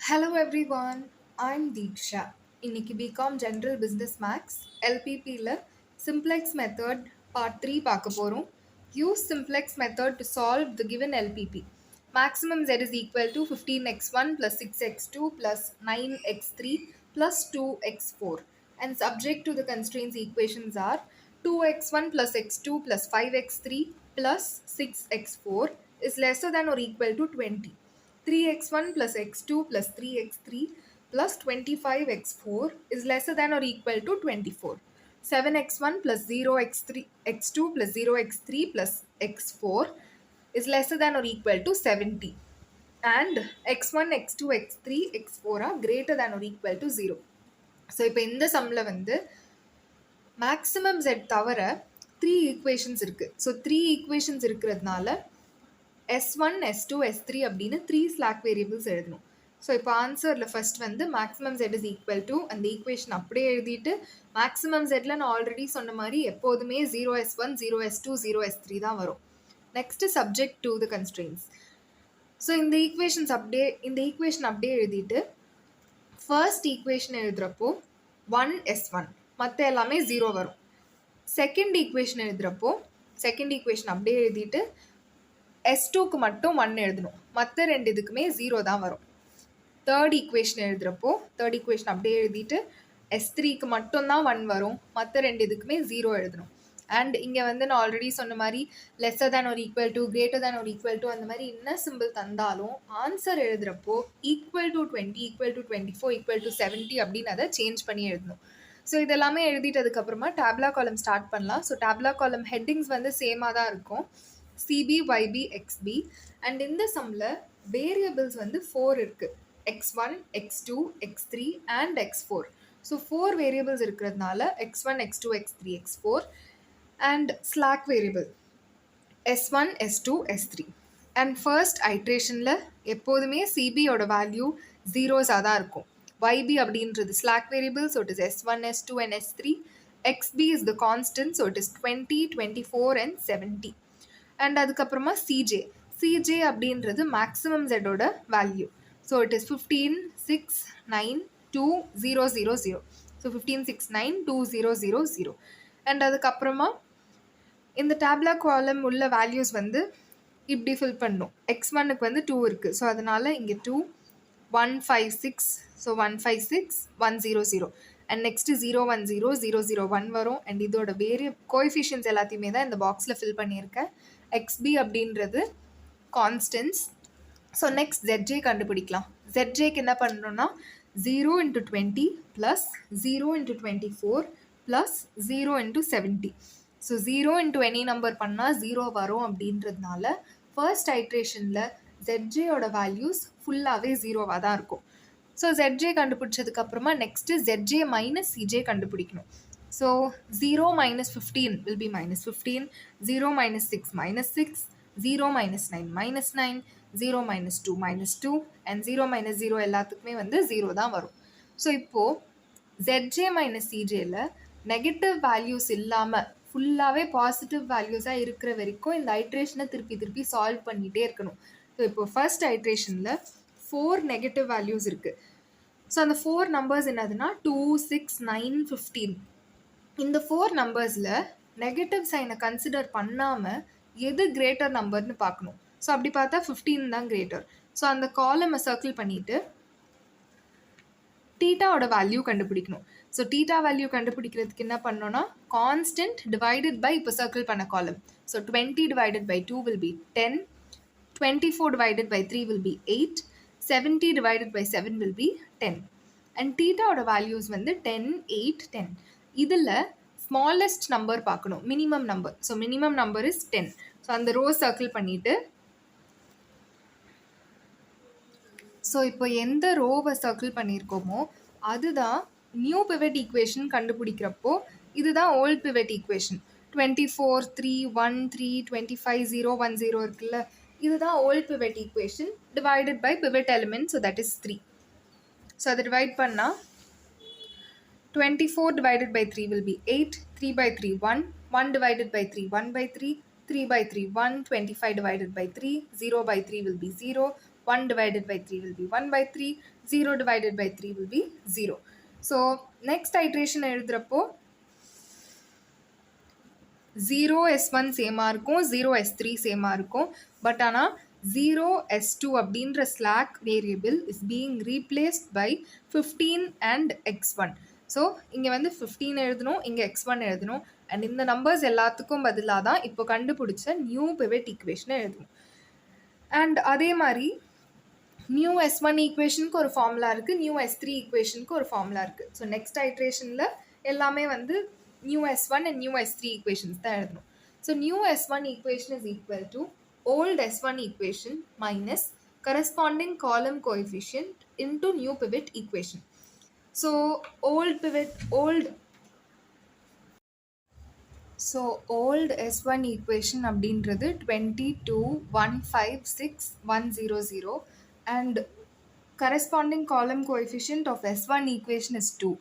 Hello everyone, I'm Deeksha. இன்னைக்கு BCom general business maths LPPல Simplex method part 3 பார்க்க போறோம். Use Simplex method to solve the given LPP. Maximum Z is equal to 15x1 plus 6x2 plus 9x3 plus 2x4 and subject to the constraints equations are 2x1 plus x2 plus 5x3 plus 6x4 is lesser than or equal to 20. 3x1 plus x2 plus 3x3 plus 25x4 is lesser than or equal to 24. 7x1 plus 0x3 x2 plus 0x3 plus x4 is lesser than or equal to 70. And x1, x2, x3, x4 are greater than or equal to 0. So இப்போ இந்த சம்மில் வந்து maximum Z தவிர 3 equations இருக்குது. So 3 equations இருக்கிறதுனால S1, S2, S3 அப்படின்னு 3 slack variables எழுதணும். So இப்போ ஆன்சரில் ஃபர்ஸ்ட் வந்து maximum Z is equal to அந்த ஈக்குவேஷன் அப்படியே எழுதிட்டு மேக்ஸிமம் Zல நான் ஆல்ரெடி சொன்ன மாதிரி எப்போதுமே 0S1, 0S2, 0S3 தான் வரும். Next subject to the constrains. So இந்த ஈக்குவேஷன் அப்படியே எழுதிட்டு ஃபர்ஸ்ட் ஈக்குவேஷன் எழுதுகிறப்போ 1S1 மற்ற எல்லாமே 0 வரும். செகண்ட் ஈக்குவேஷன் எழுதுகிறப்போ செகண்ட் ஈக்குவேஷன் அப்படியே எழுதிட்டு S2க்கு மட்டும் 1 எழுதணும், மற்ற ரெண்டு இதுக்குமே 0 தான் வரும். தேர்ட் ஈக்குவேஷன் எழுதுகிறப்போ தேர்ட் ஈக்குவேஷன் அப்படியே எழுதிட்டு S3க்கு மட்டும்தான் 1 வரும், மற்ற ரெண்டு இதுக்குமே 0 எழுதணும். அண்ட் இங்கே வந்து நான் ஆல்ரெடி சொன்ன மாதிரி லெஸ்ஸர் தேன் ஒரு ஈக்குவல் டு, கிரேட்டர் தேன் ஒரு ஈக்குவல் டு அந்த மாதிரி என்ன சிம்பிள் தந்தாலும் ஆன்சர் எழுதுகிறப்போ equal to 20, equal to 24, equal to 70 அப்படின்னு அதை சேஞ்ச் பண்ணி எழுதணும். ஸோ இதெல்லாமே எழுதிட்டதுக்கப்புறமா டேப்லா காலம் ஸ்டார்ட் பண்ணலாம். ஸோ டேப்லா காலம் ஹெட்டிங்ஸ் வந்து சேமாக தான் இருக்கும், CB, YB, XB. அண்ட் இந்த சம்மில் வேரியபிள்ஸ் வந்து 4 இருக்குது, X1, X2, X3 and X4. So 4 variables இருக்கிறதுனால X1, X2, X3, X4 and slack variable S1, S2, S3. And first ஐட்ரேஷனில் எப்போதுமே சிபியோட வேல்யூ ஜீரோஸாக தான் இருக்கும். YB அப்படின்றது slack variable, so it is S1, S2 and S3. XB is the constant, so it is 20, 24 and 70. And அதுக்கப்புறமா CJ அப்படின்றது maximum ஜெட்டோட value, so it is 15, 6, 9, 2, 0, 0, 0. So 15, 6, 9, 2, 0, 0, 0. And அதுக்கப்புறமா இந்த டேப்லா காலம் உள்ள வேல்யூஸ் வந்து இப்படி ஃபில் பண்ணும். X1க்கு வந்து 2 இருக்குது, ஸோ அதனால் இங்கே 2, 1, 5, 6, ஸோ 1, 5, 6, 1, 0, 0. அண்ட் நெக்ஸ்ட்டு 0, 1, 0, 0, 0, 1 வரும். அண்ட் இதோட கோஎஃபிஷியன்ஸ் எல்லாத்தையுமே தான் இந்த பாக்ஸில் ஃபில் பண்ணியிருக்கேன். XB அப்படின்றது கான்ஸ்டன்ஸ். ஸோ நெக்ஸ்ட் ZJ கண்டுபிடிக்கலாம். ZJக்கு என்ன பண்ணணும்னா 0 into 20 plus 0 into 24 plus 0 into 70. So 0 into any number பண்ணால் 0 வரும் அப்படின்றதுனால ஃபர்ஸ்ட் ஐட்ரேஷனில் ZJயோட வேல்யூஸ் ஃபுல்லாகவே 0வாக தான் இருக்கும். ஸோ ZJ கண்டுபிடிச்சதுக்கப்புறமா நெக்ஸ்ட்டு ZJ மைனஸ் CJ கண்டுபிடிக்கணும். So 0 minus 15 will be minus 15, 0 minus 6 minus 6, 0 minus 9 minus 9, 0 minus 2 minus 2 and 0 minus 0 எல்லாத்துக்குமே வந்து 0 தான் வரும். ஸோ இப்போது ZJ மைனஸ் CJயில் நெகட்டிவ் வேல்யூஸ் இல்லாமல் ஃபுல்லாகவே பாசிட்டிவ் வேல்யூஸாக இருக்கிற வரைக்கும் இந்த ஐட்ரேஷனை திருப்பி சால்வ் பண்ணிகிட்டே இருக்கணும். ஸோ இப்போ ஃபர்ஸ்ட் ஐட்ரேஷனில் 4 நெகட்டிவ் வேல்யூஸ் இருக்குது. ஸோ அந்த 4 நம்பர்ஸ் என்னதுன்னா 2, 6, 9, 15. இந்த 4 நம்பர்ஸில் நெகட்டிவ் சைனை கன்சிடர் பண்ணாமல் எது கிரேட்டர் நம்பர்னு பார்க்கணும். ஸோ அப்படி பார்த்தா 15 தான் கிரேட்டர். ஸோ அந்த காலமை சர்க்கிள் பண்ணிவிட்டு தீட்டாவோட வேல்யூ கண்டுபிடிக்கணும். ஸோ தீட்டா வேல்யூ கண்டுபிடிக்கிறதுக்கு என்ன பண்ணோன்னா கான்ஸ்டன்ட் டிவைடட் பை இப்போ சர்க்கிள் பண்ண காலம். So 20 divided by 2 will be 10, 24 divided by 3 will be 8, 70 divided by 7 will be 10. And தீட்டாவோட values வந்து 10, 8, 10. இதில் ஸ்மாலஸ்ட் நம்பர் பார்க்கணும், minimum number. So minimum number is 10. So அந்த ரோ சர்க்கிள் பண்ணிவிட்டு ஸோ இப்போ எந்த ரோவை சர்க்கிள் பண்ணியிருக்கோமோ அதுதான் நியூ பிவட் ஈக்குவேஷன் கண்டுபிடிக்கிறப்போ இதுதான் ஓல்ட் பிவட் ஈக்குவேஷன். 24, 3, 1, 3, 25, 0, 1, 0 இருக்குல்ல, இதுதான் old pivot equation divided by pivot element, so that is 3. So அதை டிவைட் பண்ணால் 24 divided by 3 will be 8, 3 by 3 1, 1 divided by 3 1 by 3, 3 by 3 1, 25 divided by 3, 0 by 3 will be 0, 1 divided by 3 will be 1 by 3, 0 divided by 3 will be 0. So next iteration எழுதுறப்போ 0s1 சேமாக இருக்கும், 0s3 சேமாக இருக்கும். But ஆனால் 0s2 அப்படின்ற slack variable is being replaced by 15 and x1. So இங்கே வந்து 15 எழுதணும், இங்கே x1 எழுதணும். அண்ட் இந்த நம்பர்ஸ் எல்லாத்துக்கும் பதிலாக தான் இப்போ கண்டுபிடிச்ச நியூ பிவட் ஈக்குவேஷனை எழுதணும். அண்ட் அதே மாதிரி நியூ S1 ஈக்குவேஷனுக்கு ஒரு ஃபார்முலா இருக்குது, நியூ S3 ஈக்குவேஷனுக்கு ஒரு ஃபார்முலா இருக்குது. ஸோ நெக்ஸ்ட் ஐட்ரேஷனில் எல்லாமே வந்து new S1 and new S3 equations தான் எழுதணும். So new S1 equation is equal to old S1 equation minus corresponding column coefficient into new pivot equation. So old S1 equation அப்படின்றது 22,156,100 and corresponding column coefficient of S1 equation is 2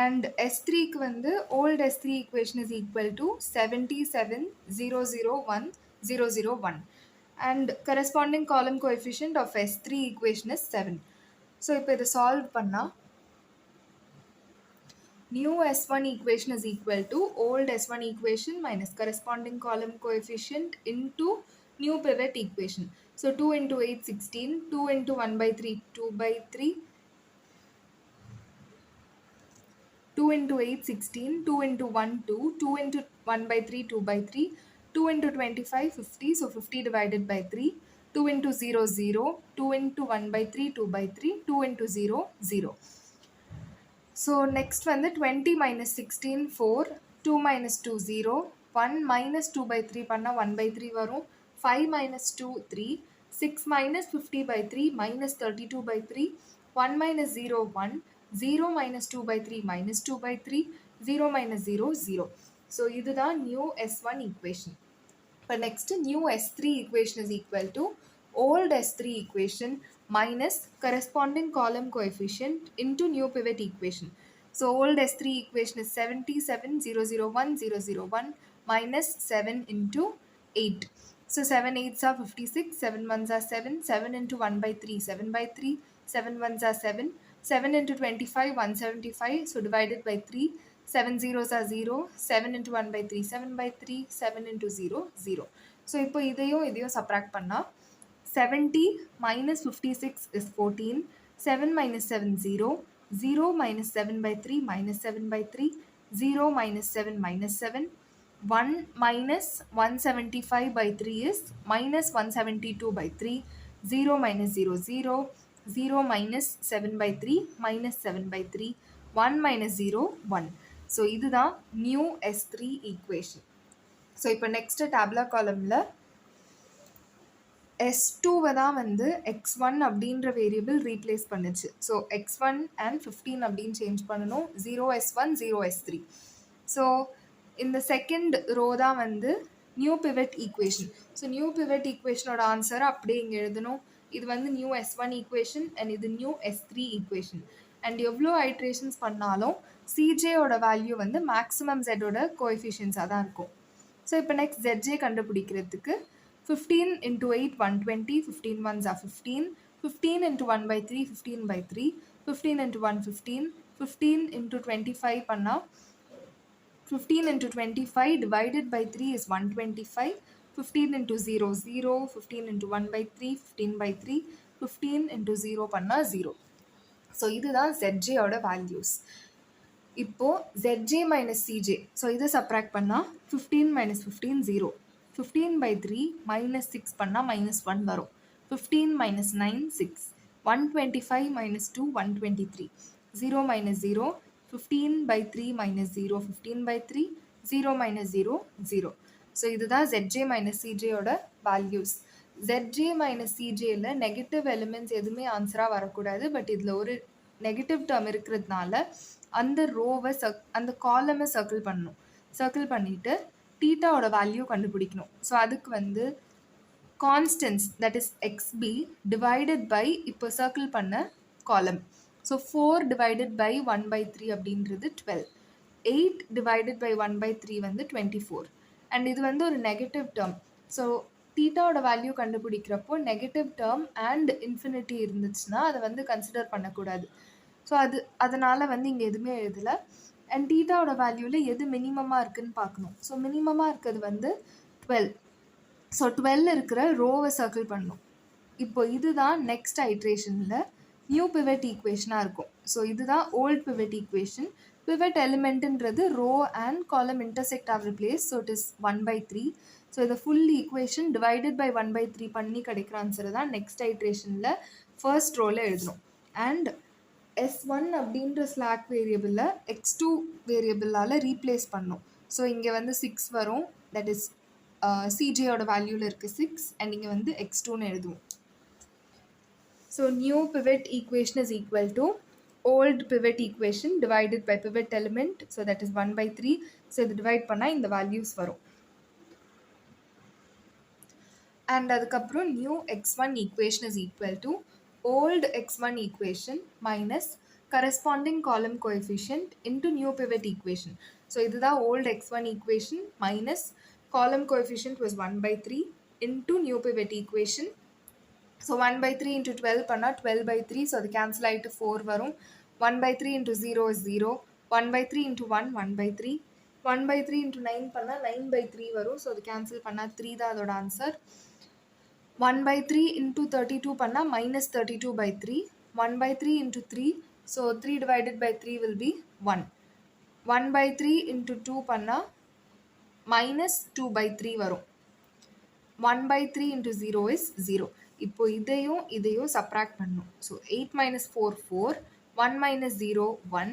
and S3க்கு வந்து old S3 equation is equal to 77,001,001 and corresponding column coefficient of S3 equation is 7. So இப்போ இதை solve பண்ணா new S1 equation is equal to old S1 equation minus corresponding column coefficient into new pivot equation. So 2 into 8, 16, 2 into 1 by 3, 2 by 3, 2 into 8, 16, 2 into 1, 2, 2 into 1 by 3, 2 by 3, 2 into 25, 50, so 50 divided by 3, 2 into 0, 0, 2 into 1 by 3, 2 by 3, 2 into 0, 0. So next வந்து 20 minus 16 4, 2 minus 2 0, 1 minus 2 by 3 பண்ணா 1 by 3 வரும், 5 minus 2 3, 6 minus 50 by 3 minus 32 by 3, 1 minus 0 1, 0 minus 2 by 3 minus 2 by 3, 0 minus 0 0. So இதுதான் new S1 equation. But next new S3 equation is equal to old S3 equation minus corresponding column coefficient into new pivot equation. So old S3 equation is 77,001,001 minus 7 into 8. So 7 8s are 56, 7 1s are 7, 7 into 1 by 3, 7 by 3, 7 1s are 7, 7 into 25, 175, so divided by 3, 7 zeros are 0, 7 into 1 by 3, 7 by 3, 7 into 0, 0. So இப்போ இதையும் subtract பண்ணா 70 minus 56 is 14, 7 minus 7 0, 0 minus 7 by 3 minus 7 by 3, 0 minus 7 minus 7, 1 minus 175 by 3 is minus 172 by 3, 0 minus 0 0, 0 minus 7 by 3 minus 7 by 3, 1 minus 0 1. So இதுதான் new S3 equation. So இப்போ next tabular columnல S2 தான் வந்து x1 அப்படின்ற variable replace பண்ணுச்சு. So x1 and 15 அப்படின்னு change பண்ணணும், 0s1 0s3. So இந்த second row தான் வந்து new pivot equation. So new pivot ஈக்குவேஷனோட ஆன்சரை அப்படியே இங்கே எழுதணும். இது வந்து நியூ S1 ஈக்குவேஷன் அண்ட் இது நியூ S3 ஈக்குவேஷன். அண்ட் எவ்வளோ ஐட்ரேஷன்ஸ் பண்ணாலும் சிஜேயோட வேல்யூ வந்து மேக்ஸிமம் ஜெட்டோட கோஎஃபிஷியன்ஸாக தான் இருக்கும். ஸோ இப்போ நெக்ஸ்ட் ZJ கண்டுபிடிக்கிறதுக்கு 15 into 8 120, 15 ones are 15, 15 into 1 by 3 15 by 3, 15 into 1 15, 15 into 25 பண்ணா 15 into 25 divided by 3 is 125, 15 into 0 0, 15 into 1 by 3 15 by 3, 15 into 0 பண்ணா 0. ஸோ இதுதான் ZJ ஓட வேல்யூஸ். இப்போ ZJ minus CJ, ஸோ இதை சப்ராக்ட் பண்ணால் 15 minus 15 0, 15 by 3 minus 6 பண்ணால் minus 1 வரும், 15 minus 9 6, 125 minus 2 123, 0 minus 0, 15 by 3 minus 0, 15 by 3, 0 minus 0 0. So இதுதான் ZJ minus CJ ஓட வேல்யூஸ். ZJ minus CJல நெகட்டிவ் எலிமெண்ட்ஸ் எதுவுமே ஆன்சராக வரக்கூடாது. பட் இதில் ஒரு நெகட்டிவ் டேர்ம் இருக்கிறதுனால அந்த ரோவை அந்த காலமை சர்க்கிள் பண்ணணும். சர்க்கிள் பண்ணிவிட்டு தீட்டாவோட வேல்யூ கண்டுபிடிக்கணும். ஸோ அதுக்கு வந்து constants that is XB divided by இப்போ சர்க்கிள் பண்ண காலம். ஸோ 4 டிவைடட் பை 1 by 3 அப்படின்றது 12, 8 டிவைடட் பை 1 by 3 வந்து 24. அண்ட் இது வந்து ஒரு நெகட்டிவ் டேர்ம். ஸோ தீட்டாவோட வேல்யூ கண்டுபிடிக்கிறப்போ நெகட்டிவ் டேர்ம் அண்ட் இன்ஃபினிட்டி இருந்துச்சுன்னா அதை வந்து கன்சிடர் பண்ணக்கூடாது. ஸோ அதனால் வந்து இங்கே எதுவுமே எழுதலை. அண்ட் தீட்டாவோட வேல்யூவில் எது மினிமமாக இருக்குதுன்னு பார்க்கணும். ஸோ மினிமமாக இருக்கிறது வந்து 12. ஸோ 12 இருக்கிற ரோவை சர்க்கிள் பண்ணணும். இப்போ இதுதான் நெக்ஸ்ட் ஐட்ரேஷனில் நியூ பிவட் ஈக்குவேஷனாக இருக்கும். ஸோ இதுதான் ஓல்ட் பிவட் ஈக்குவேஷன். பிவட் எலிமெண்ட்டுன்றது ரோ அண்ட் காலம் இன்டர்செக்ட் ஆகிற place. So it is 1/3. So இதை ஃபுல் ஈக்குவேஷன் டிவைடட் பை 1/3 பண்ணி கிடைக்கிற ஆன்சர் தான் நெக்ஸ்ட் ஐட்ரேஷனில் ஃபர்ஸ்ட் ரோவில் எழுதணும். அண்ட் S1 அப்படின்ற ஸ்லாக் வேரியபிளில் X2 வேரியபிளால் ரீப்ளேஸ் பண்ணணும். ஸோ இங்கே வந்து 6 வரும். தட் இஸ் சிஜேயோட வேல்யூவில் இருக்குது 6. அண்ட் இங்கே வந்து X2ன்னு எழுதுவோம். So new pivot equation is equal to old pivot equation divided by pivot element. So that is 1/3. So இது divide பண்ணா இந்த values வரும். And அதுக்கப்புறம் new x1 equation is equal to old x1 equation minus corresponding column coefficient into new pivot equation. So இதுதான் old x1 equation minus column coefficient was 1/3 into new pivot equation. So 1/3 into 12 பண்ணா 12/3. So அது cancel ஆயிட்டு 4 வரும். 1/3 into 0 is 0. 1/3 into 1 1/3. 1/3 into 9 பண்ணா 9/3 வரும். So அது cancel பண்ணா 3 தான் அதோட ஆன்சர். 1/3 into 32 பண்ணா minus 32/3. 1/3 into 3. So 3 divided by 3 will be 1. 1/3 into 2 பண்ணா minus 2/3 வரும். 1/3 into 0 is 0. இப்போ இதையும் சப்ராக்ட் பண்ணணும். So 8 minus 4 4. 1 minus 0 1.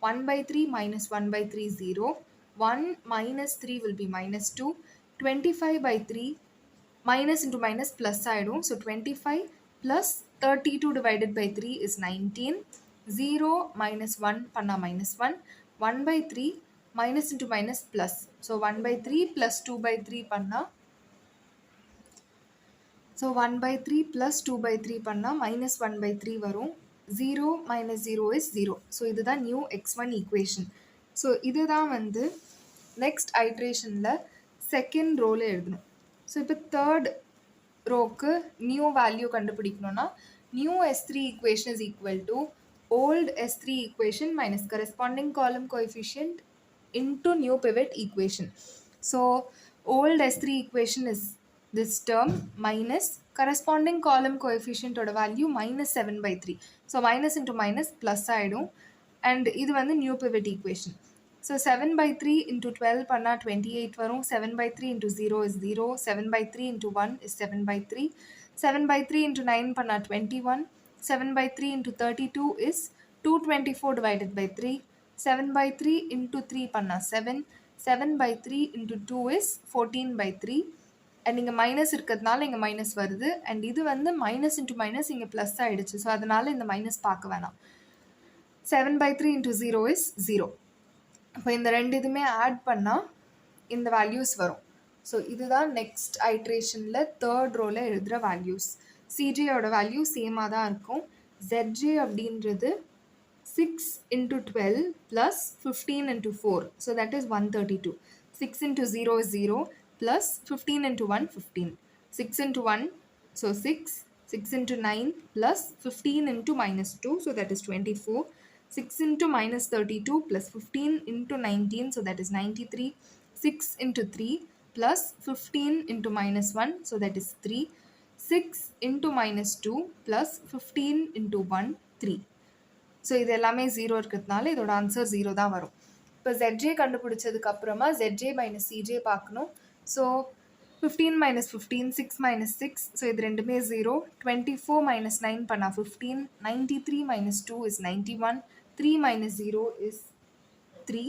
1/3 minus 1/3 0. 1 minus 3 will be minus 2. 25/3 minus into minus plus ஆயிடும். So 25 plus 32 divided by 3 is 19. 0 minus 1 பண்ணா minus 1. 1/3 minus into minus plus. So 1/3 plus 2/3 பண்ணா so 1/3 plus 2/3 பண்ணால் minus 1/3 வரும். 0 minus 0 is 0. So இதுதான் new x1 equation. So இதுதான் வந்து next ஐட்ரேஷனில் second ரோவில் எழுதணும். ஸோ இப்போ தேர்ட் ரோக்கு நியூ வேல்யூ கண்டுபிடிக்கணும்னா new S3 equation is equal to old S3 equation minus corresponding column coefficient into new pivot equation. So old S3 equation is this term minus corresponding column coefficient oda value minus 7/3. So minus into minus plus ஆயிடும். And இது வந்து new pivot equation. So 7/3 into 12 பண்ணா 28 வரும். 7/3 into 0 is 0. 7/3 into 1 is 7/3. 7/3 into 9 பண்ணா 21. 7/3 into 32 is 224 divided by 3. 7/3 into 3 பண்ணா 7. 7/3 into 2 is 14/3. And இங்கே minus இருக்கிறதுனால இங்கே மைனஸ் வருது. அண்ட் இது வந்து மைனஸ் இன்ட்டு மைனஸ் இங்கே ப்ளஸ் ஆகிடுச்சு. ஸோ அதனால் இந்த மைனஸ் பார்க்க வேணாம். 7/3 into 0 is 0. இப்போ இந்த ரெண்டு இதுவுமே ஆட் பண்ணால் இந்த வேல்யூஸ் வரும். ஸோ இதுதான் நெக்ஸ்ட் ஐட்ரேஷனில் தேர்ட் ரோவில் எழுதுகிற வேல்யூஸ். சிஜேயோட வேல்யூ சேமாக தான் இருக்கும். ZJ அப்படின்றது 6 into 12 plus 15 into 4. So that is 132. 6 into 0 is 0 plus 15 into 1 15. 6 into 1 so 6. 6 into 9 plus 15 into minus 2 so that is 24. 6 into minus 32 plus 15 into 19 so that is 93. 6 into 3 plus 15 into minus 1 so that is 3. 6 into minus 2 plus 15 into 1 3. So இது எல்லாமே 0 இருக்கிறதுனால இதோட answer 0 தான் வரும். இப்போ ZJ கண்டுபிடிச்சதுக்கு அப்புறமா ZJ minus CJ பார்க்கணும். So 15 minus 15, 6 minus 6. So இது ரெண்டுமே 0. 24 minus 9 பண்ணா 15. 93 minus 2 is 91. 3 minus 0 is 3.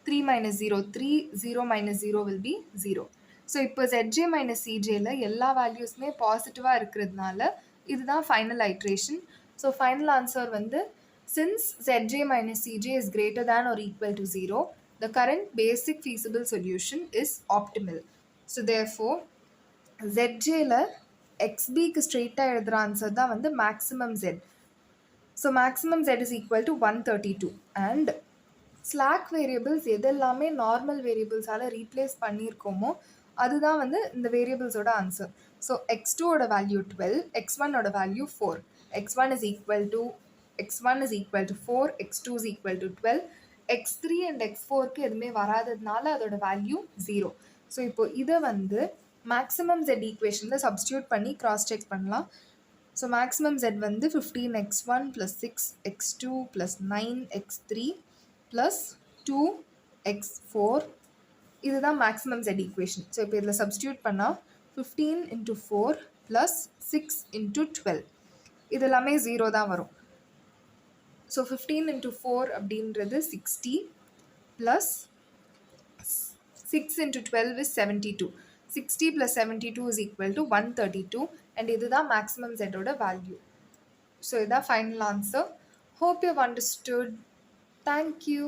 3 minus 0 3. 0 minus 0 will be 0. So இப்போ ZJ minus CJல எல்லா வேல்யூஸுமே பாசிட்டிவாக இருக்கிறதுனால இதுதான் final iteration. So final answer வந்து since Zj minus Cj is greater than or equal to 0, the current basic feasible solution is optimal. So therefore, Zjல xbக்கு ஸ்ட்ரெயிட்டாக எழுதுகிற answer தான் வந்து maximum Z. So maximum Z is equal to 132. And slack variables எதெல்லாமே normal வேரியபிள்ஸால் replace பண்ணியிருக்கோமோ அதுதான் வந்து இந்த வேரியபிள்ஸோட ஆன்சர். ஸோ x2 ஓட வேல்யூ 12, x1 ஓட value 4. x1 is equal to x1 is equal to 4, x2 is equal to 12, x3 and x4க்கு எதுவுமே வராததுனால அதோட வேல்யூ 0. ஸோ இப்போ இதை வந்து மேக்ஸிமம் z ஈக்குவேஷனில் சப்ஸ்டியூட் பண்ணி கிராஸ் செக் பண்ணலாம். ஸோ மேக்ஸிமம் z வந்து 15x1 + 6x2 + 9x3 + 2x4. இதுதான் மேக்ஸிமம் z ஈக்குவேஷன். ஸோ இப்போ இதில் சப்ஸ்டியூட் பண்ணால் 15 × 4 + 6 × 12 இது எல்லாமே 0 தான் வரும். ஸோ 15 × 4 அப்படின்றது 60 + 6 × 12 is 72. 60 + 72 is equal to 132 and இதுதான் மேக்ஸிமம் z ஓட வேல்யூ. ஸோ இதுதான் final answer. Hope you have understood. Thank you.